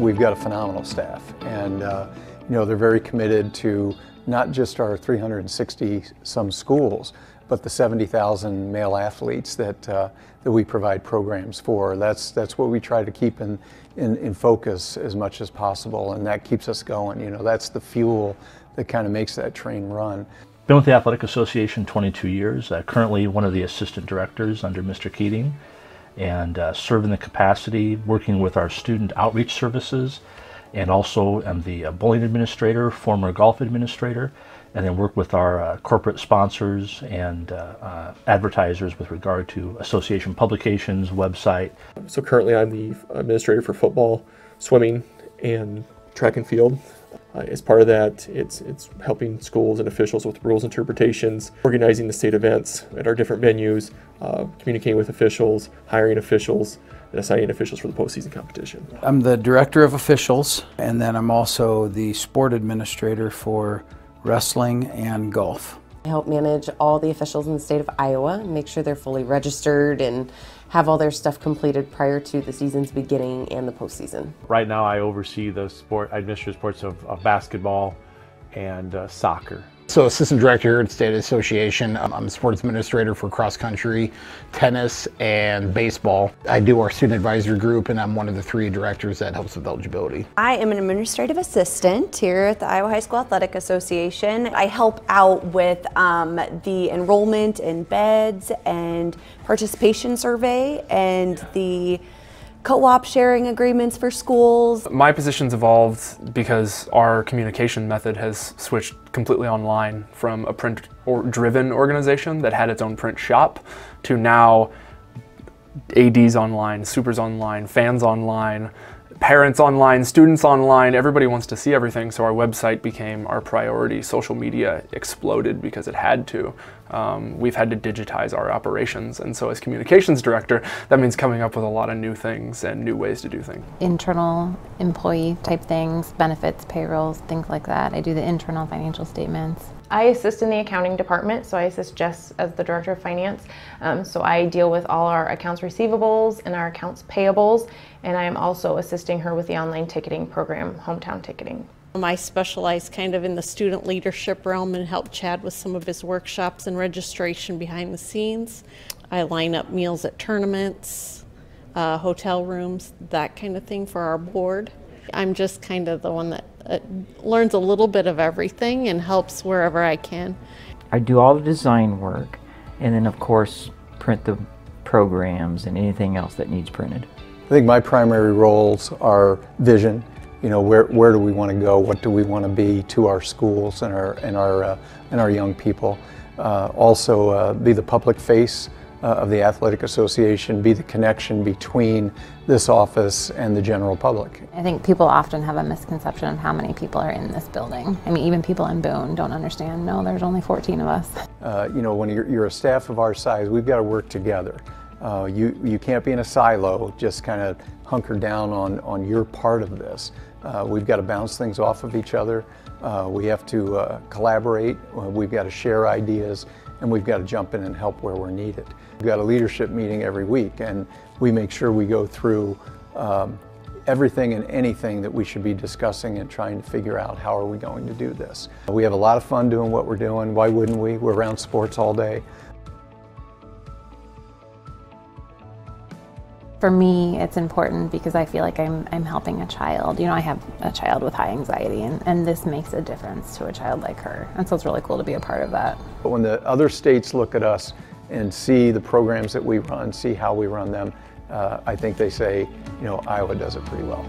we've got a phenomenal staff, and they're very committed to not just our 360 some schools, but the 70,000 male athletes that we provide programs for. That's what we try to keep in focus as much as possible, and that keeps us going. That's the fuel that kind of makes that train run. Been with the Athletic Association 22 years, currently one of the assistant directors under Mr. Keating, and serve in the capacity working with our student outreach services, and also am the bowling administrator, former golf administrator, and then work with our corporate sponsors and advertisers with regard to association publications, website. So currently I'm the administrator for football, swimming, and track and field. As part of that, it's helping schools and officials with rules interpretations, organizing the state events at our different venues, communicating with officials, hiring officials, and assigning officials for the postseason competition. I'm the director of officials, and then I'm also the sport administrator for wrestling and golf. I help manage all the officials in the state of Iowa, make sure they're fully registered and have all their stuff completed prior to the season's beginning and the postseason. Right now I oversee the administrative sports of basketball and soccer. So assistant director here at State Association. I'm a sports administrator for cross country, tennis, and baseball. I do our student advisory group, and I'm one of the 3 directors that helps with eligibility. I am an administrative assistant here at the Iowa High School Athletic Association. I help out with the enrollment in beds and participation survey and the co-op sharing agreements for schools. My position's evolved because our communication method has switched completely online from a print or driven organization that had its own print shop to now ADs online, supers online, fans online, parents online, students online. Everybody wants to see everything, so our website became our priority. Social media exploded because it had to. We've had to digitize our operations, and so as communications director, that means coming up with a lot of new things and new ways to do things. Internal employee type things, benefits, payrolls, things like that. I do the internal financial statements. I assist in the accounting department, so I assist Jess as the director of finance. So I deal with all our accounts receivables and our accounts payables, and I am also assisting her with the online ticketing program, Hometown Ticketing. I specialize kind of in the student leadership realm and help Chad with some of his workshops and registration behind the scenes. I line up meals at tournaments, hotel rooms, that kind of thing for our board. I'm just kind of the one that learns a little bit of everything and helps wherever I can. I do all the design work, and then of course print the programs and anything else that needs printed. I think my primary roles are vision. Where do we want to go? What do we want to be to our schools and our young people? Also, be the public face of the Athletic Association, be the connection between this office and the general public. I think people often have a misconception of how many people are in this building. I mean, even people in Boone don't understand, no, there's only 14 of us. When you're a staff of our size, we've got to work together. You can't be in a silo, just kind of hunker down on your part of this. We've got to bounce things off of each other. We have to collaborate. We've got to share ideas, and we've got to jump in and help where we're needed. We've got a leadership meeting every week, and we make sure we go through everything and anything that we should be discussing and trying to figure out how are we going to do this. We have a lot of fun doing what we're doing. Why wouldn't we? We're around sports all day. For me, it's important because I feel like I'm helping a child. I have a child with high anxiety, and this makes a difference to a child like her. And so it's really cool to be a part of that. But when the other states look at us and see the programs that we run, see how we run them, I think they say, Iowa does it pretty well.